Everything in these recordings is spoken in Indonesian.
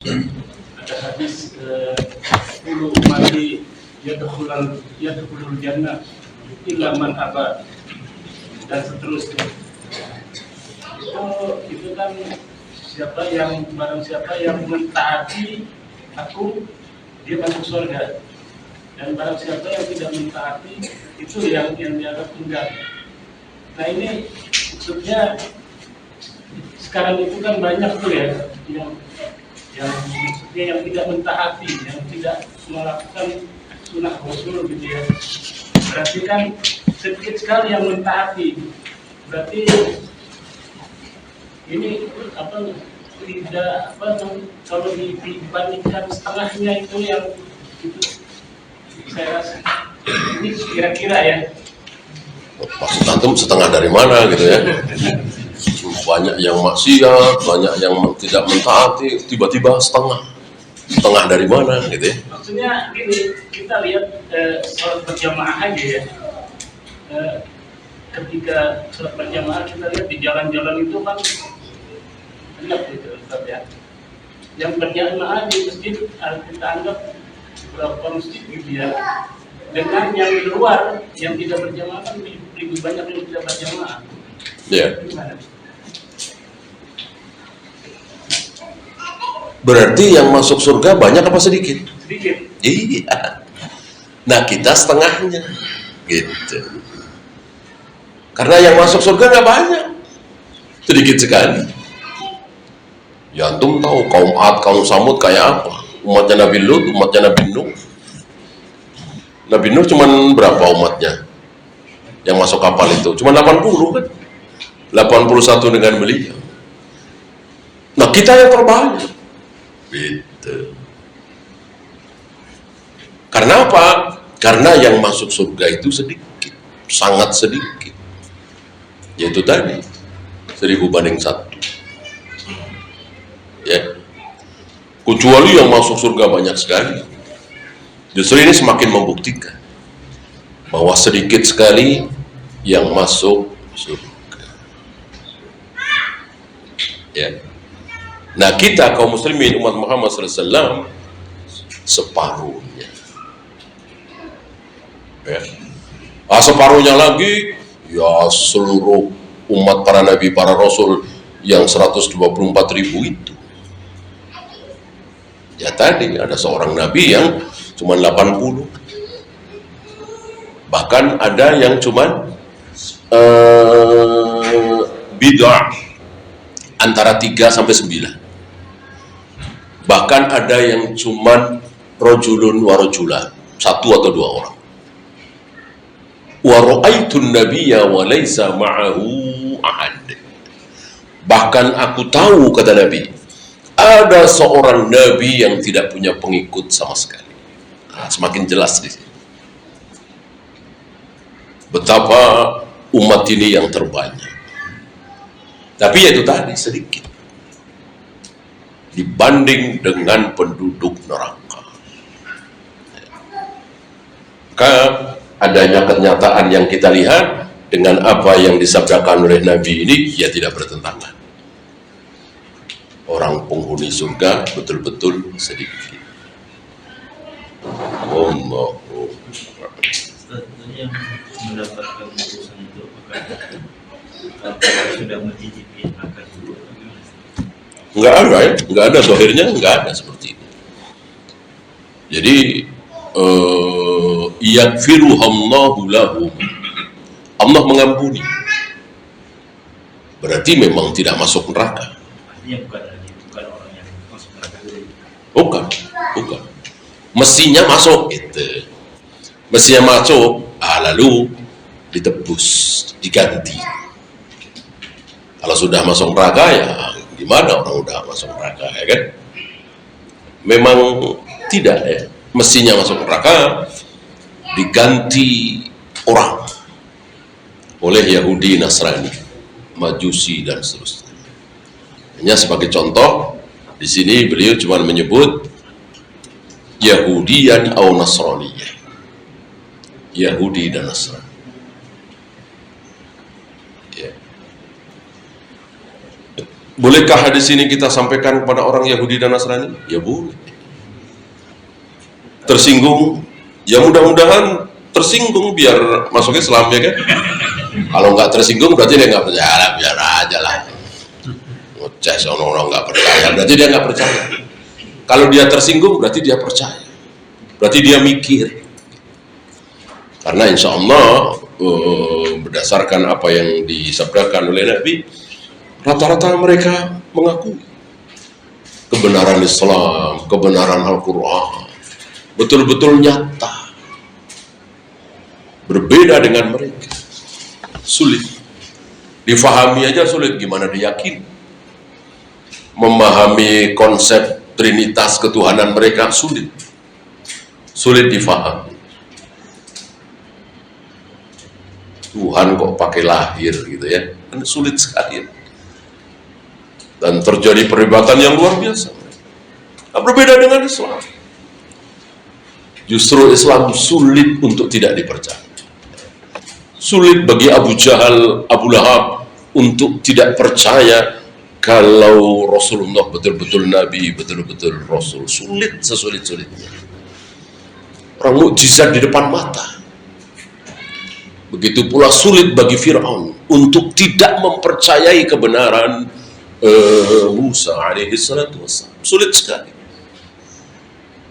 Ada hadis kullu ummati yadkhulul jannah illa man aba, dan seterusnya. Itu kan barang siapa yang mentaati aku, dia masuk surga. Dan barang siapa yang tidak mentaati, itu yang dianggap enggak. Nah ini maksudnya sekarang itu kan banyak tuh ya yang tidak mentaati, yang tidak melakukan sunnah Rasul gitu ya. Berarti kan sedikit sekali yang mentaati. Berarti ini kalau dibandingkan setengahnya itu yang itu, saya rasa ini kira-kira ya. Maksud antum setengah dari mana gitu ya? Banyak yang maksiat, banyak yang tidak mentaati, tiba-tiba setengah dari mana gitu ya? Maksudnya gini, kita lihat sholat berjamaah aja ya. Ketika sholat berjamaah kita lihat di jalan-jalan itu kan enak gitu Ustaz ya. Yang berjamaah di masjid kita anggap beberapa masjid gitu ya. Dengan yang di luar yang tidak berjamaah kan lebih banyak yang tidak berjamaah. Ya. Gimana? Berarti yang masuk surga banyak apa sedikit? Sedikit. Iya. Nah kita setengahnya, gitu. Karena yang masuk surga nggak banyak, sedikit sekali. Ya antum tahu kaum Ad, kaum Samud kayak apa? Umatnya Nabi Lut, umatnya Nabi Nuh. Nabi Nuh cuma berapa umatnya yang masuk kapal itu? Cuma 80 kan? 81 dengan beliau. Nah kita yang terbanyak. Gitu. Karena apa? Karena yang masuk surga itu sedikit, sangat sedikit. Yaitu tadi 1000 banding 1. Ya. Kecuali yang masuk surga banyak sekali. Justru ini semakin membuktikan bahwa sedikit sekali yang masuk surga. Ya. Nah kita kaum muslimin umat Muhammad SAW separuhnya. Ya. Separuhnya lagi ya seluruh umat para nabi, para rasul yang 124.000 itu. Ya tadi ada seorang nabi yang cuma 80. Bahkan ada yang cuma bid'ah antara 3 sampai 9. Bahkan ada yang cuma rojulun wa rojula, 1 atau 2 orang. Wa ra'aitun nabiyya wa laisa ma'ahu ahad. Bahkan aku tahu, kata Nabi, ada seorang nabi yang tidak punya pengikut sama sekali. Nah, semakin jelas di sini betapa umat ini yang terbanyak. Tapi itu tadi sedikit dibanding dengan penduduk neraka. Maka adanya kenyataan yang kita lihat dengan apa yang disabdakan oleh Nabi ini, ya tidak bertentangan. Orang penghuni surga betul-betul sedikit. Allahu Akbar. Yang mendapatkan urusan itu apakah sudah mencicipi neraka dulu? Nggak ada ya, nggak ada zahirnya, nggak ada seperti itu. Jadi yaghfiruhallahu lahum, Allah mengampuni, berarti memang tidak masuk neraka. Artinya bukan orang yang masuk neraka dulu. Bukan. Mestinya masuk itu. Mestinya masuk, lalu ditebus, diganti. Kalau sudah masuk neraka ya gimana orang udah masuk neraka ya kan? Memang tidak ya. Mestinya masuk neraka diganti orang oleh Yahudi, Nasrani, Majusi dan seterusnya. Hanya sebagai contoh, di sini beliau cuma menyebut Yahudiyan atau Nasraniyah, Yahudi dan Nasrani. Ya. Bolehkah hadis ini kita sampaikan kepada orang Yahudi dan Nasrani? Ya boleh. Tersinggung? Ya mudah-mudahan tersinggung biar masuk Islam, ya kan? Kalau nggak tersinggung berarti dia nggak percaya, biar aja lah. Ngoceh orang nggak percaya, berarti dia nggak percaya. Kalau dia tersinggung berarti dia percaya, berarti dia mikir. Karena insya Allah berdasarkan apa yang disabdakan oleh Nabi, rata-rata mereka mengakui kebenaran Islam, kebenaran Al-Quran, betul-betul nyata. Berbeda dengan mereka, sulit difahami aja sulit, gimana diyakini. Memahami konsep trinitas ketuhanan mereka sulit difahami. Tuhan kok pakai lahir gitu ya, kan sulit sekali. Dan terjadi perdebatan yang luar biasa. Nah, berbeda dengan Islam. Justru Islam sulit untuk tidak dipercaya. Sulit bagi Abu Jahal, Abu Lahab untuk tidak percaya kalau Rasulullah betul-betul Nabi, betul-betul Rasul. Sulit sesulit-sulitnya. Orang mukjizat di depan mata. Begitu pula sulit bagi Fir'aun untuk tidak mempercayai kebenaran Musa alaihi salatu wassalam. Sulit sekali.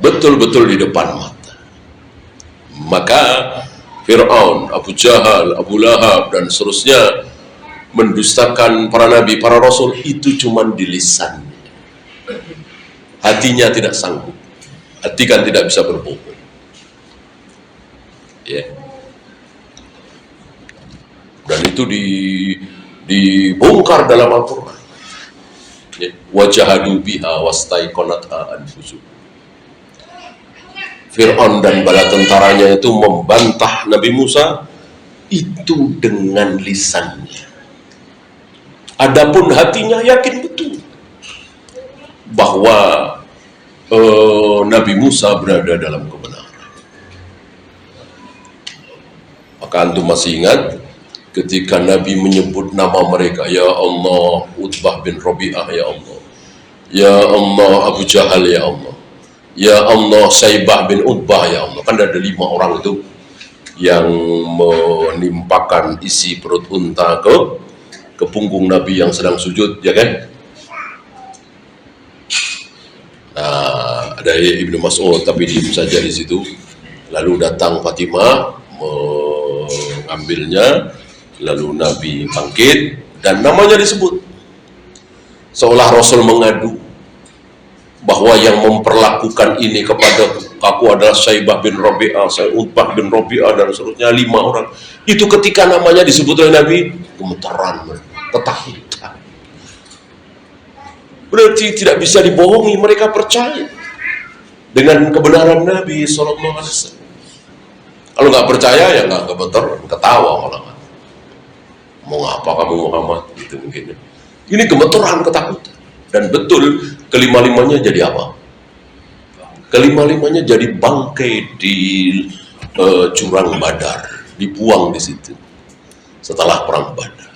Betul-betul di depan mata. Maka Fir'aun, Abu Jahal, Abu Lahab dan seterusnya mendustakan para nabi, para rasul, itu cuma di lisan. Hatinya tidak sanggup. Hati kan tidak bisa berbohong. Ya. Dan itu dibongkar dalam Al-Quran. Ya. Wajahadu biha wastaiqanatha anfusuhum. Fir'aun dan bala tentaranya itu membantah Nabi Musa itu dengan lisannya. Adapun hatinya yakin betul bahwa Nabi Musa berada dalam kebenaran. Maka antum masih ingat ketika Nabi menyebut nama mereka, ya Allah Utbah bin Rabi'ah, ya Allah, ya Allah Abu Jahal, ya Allah, ya Allah Saibah bin Utbah, ya Allah. Kan ada 5 orang itu yang menimpakan isi perut unta ke punggung Nabi yang sedang sujud, ya kan? Nah, ada Ibnu Mas'ud tapi diam saja di situ. Lalu datang Fatimah mengambilnya, lalu Nabi bangkit dan namanya disebut. Seolah Rasul mengadu bahwa yang memperlakukan ini kepada aku adalah Saibah bin Rabi'ah, Utbah bin Rabi'ah dan seterusnya, 5 orang. Itu ketika namanya disebut oleh Nabi, gemetaran, ketakutan. Berarti tidak bisa dibohongi, mereka percaya dengan kebenaran Nabi SAW. Kalau nggak percaya ya nggak gemeter, ketawa malah. Mau ngapa kamu Muhammad? Gitu mungkin. Ini gemeteran, ketakutan. Dan betul kelima-limanya jadi apa? Kelima-limanya jadi bangkai di jurang Badar, dibuang di situ setelah perang Badar.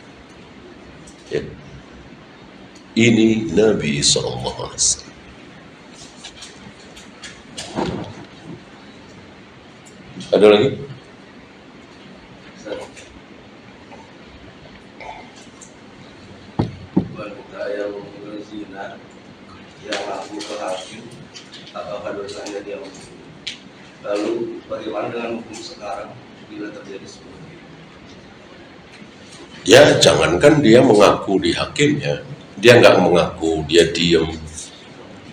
Ya. Ini Nabi SAW. Ada lagi? Wanita yang berzina yang laku ke hakim, apakah dosanya dia mampu? Lalu bagaimana dengan hukum sekarang bila terjadi seperti itu? Ya, jangankan dia mengaku di hakimnya, dia nggak mengaku, dia diam,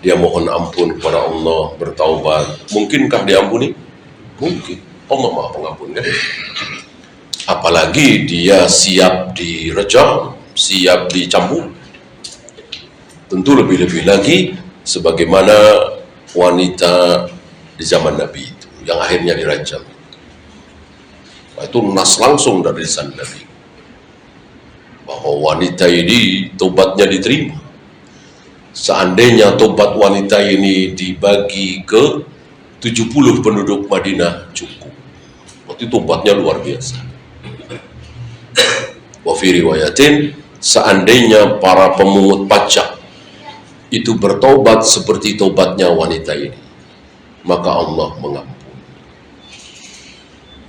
dia mohon ampun kepada Allah, bertaubat. Mungkinkah diampuni? Mungkin. Allah Maha Pengampun, kan? Apalagi dia siap direjam, siap dicambuk. Tentu lebih-lebih lagi sebagaimana wanita di zaman Nabi itu yang akhirnya dirajam. Itu nas langsung dari lisan Nabi bahwa wanita ini tobatnya diterima. Seandainya tobat wanita ini dibagi ke 70 penduduk Madinah cukup. Waktu tobatnya luar biasa. Wa fi riwayatin seandainya para pemungut pajak itu bertobat seperti tobatnya wanita ini, maka Allah mengampuni.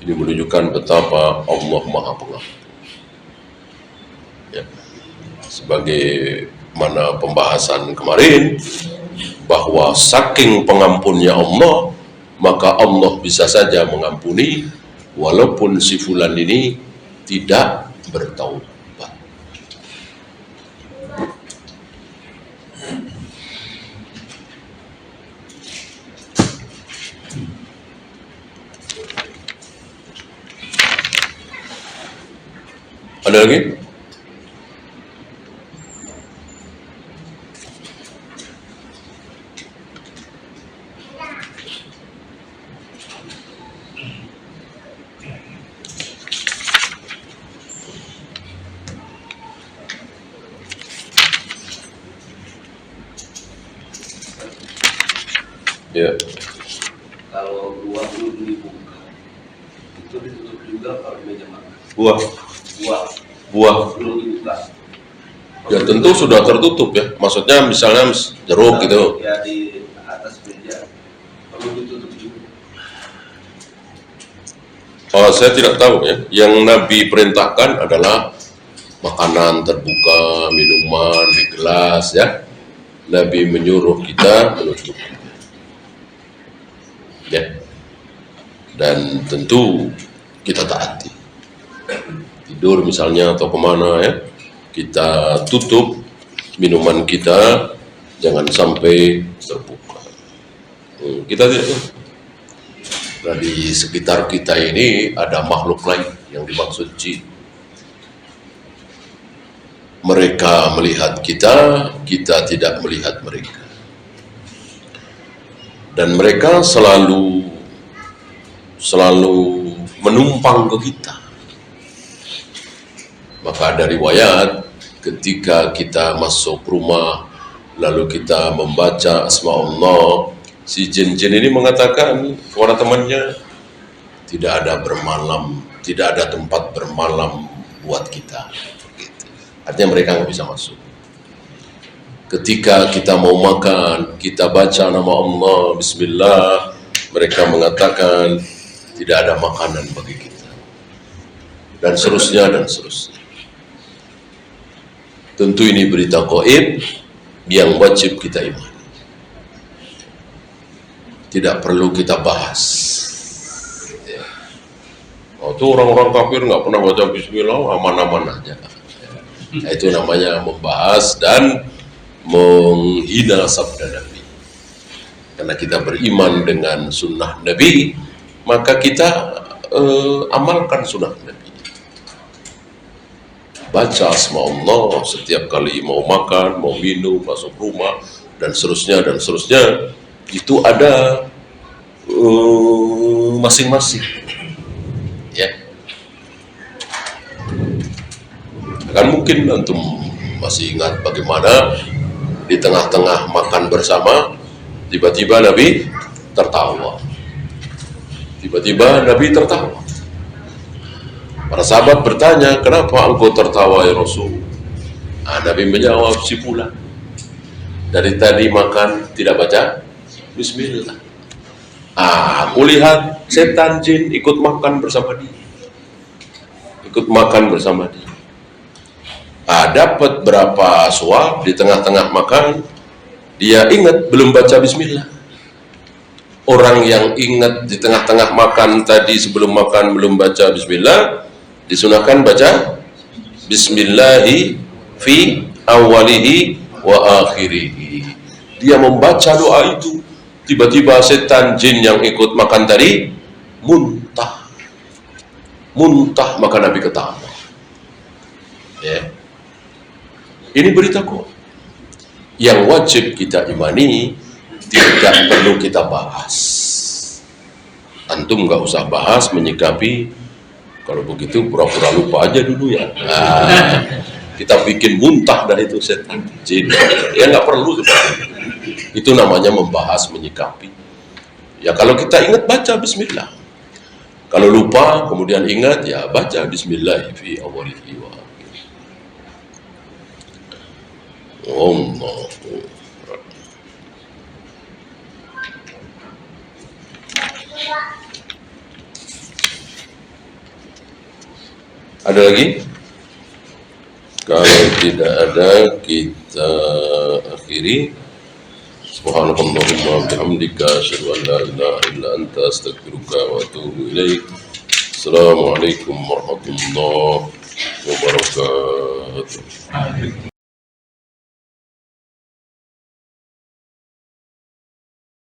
Ini menunjukkan betapa Allah Maha Pengampun. Ya. Sebagai mana pembahasan kemarin, bahwa saking pengampunnya Allah, maka Allah bisa saja mengampuni walaupun si fulan ini tidak bertaubat. Ada lagi? Ya. Kalau buah belum dibuka, itu ditutup juga kalau meja makan. Buah Belum dibuka. ya tentu sudah tertutup ya. Maksudnya misalnya jeruk gitu. Ya di atas meja perlu ditutup juga. Oh, saya tidak tahu ya. Yang Nabi perintahkan adalah makanan terbuka, minuman di gelas ya. Nabi menyuruh kita menutup. Ya. Dan tentu kita taati. Tidur misalnya atau kemana ya, kita tutup minuman kita, jangan sampai terbuka. Kita tidak tahu. Nah, di sekitar kita ini ada makhluk lain yang dimaksud jin. Mereka melihat kita, kita tidak melihat mereka. Dan mereka selalu menumpang ke kita. Maka ada riwayat ketika kita masuk rumah lalu kita membaca asma Allah, si jin-jin ini mengatakan kepada temannya, tidak ada bermalam, tidak ada tempat bermalam buat kita. Gitu. Artinya mereka nggak bisa masuk. Ketika kita mau makan, kita baca nama Allah, Bismillah, mereka mengatakan tidak ada makanan bagi kita. Dan seterusnya, dan seterusnya. Tentu ini berita gaib yang wajib kita imani. Tidak perlu kita bahas. Ya. Oh, itu orang-orang kafir nggak pernah baca Bismillah, aman-aman aja. Ya. Itu namanya membahas dan menghina sabda Nabi. Karena kita beriman dengan sunnah Nabi, maka kita amalkan sunnah Nabi. Baca asma Allah setiap kali mau makan, mau minum, masuk rumah, dan seterusnya, dan seterusnya. Itu ada masing-masing. Ya. Kan mungkin antum masih ingat bagaimana di tengah-tengah makan bersama, tiba-tiba Nabi tertawa. Tiba-tiba Nabi tertawa. Para sahabat bertanya, kenapa engkau tertawa ya Rasul? Nabi menjawab, si fulan dari tadi makan tidak baca Bismillah. Aku lihat setan jin ikut makan bersama dia. Ikut makan bersama dia. Dapat berapa suap di tengah-tengah makan, dia ingat belum baca Bismillah. Orang yang ingat di tengah-tengah makan tadi sebelum makan belum baca Bismillah, disunahkan baca Bismillahi fi awalihi wa akhirihi. Dia membaca doa itu, tiba-tiba setan jin yang ikut makan tadi muntah, maka Nabi ketawa. Ya. Ini berita kok yang wajib kita imani, tidak perlu kita bahas. Antum nggak usah bahas, menyikapi. Kalau begitu pura-pura lupa aja dulu ya. Kita bikin muntah dari itu setan jin. Ya nggak perlu. Itu namanya membahas, menyikapi. Ya kalau kita ingat baca Bismillah. Kalau lupa kemudian ingat ya baca Bismillah fi awwalihi wa akhirih. Allah. Ada lagi? Kalau tidak ada, kita akhiri. Subhanakallahumma bihamdika asyhadu an la ilaha illa anta astaghfiruka wa atubu ilaik. Assalamualaikum warahmatullahi wabarakatuh.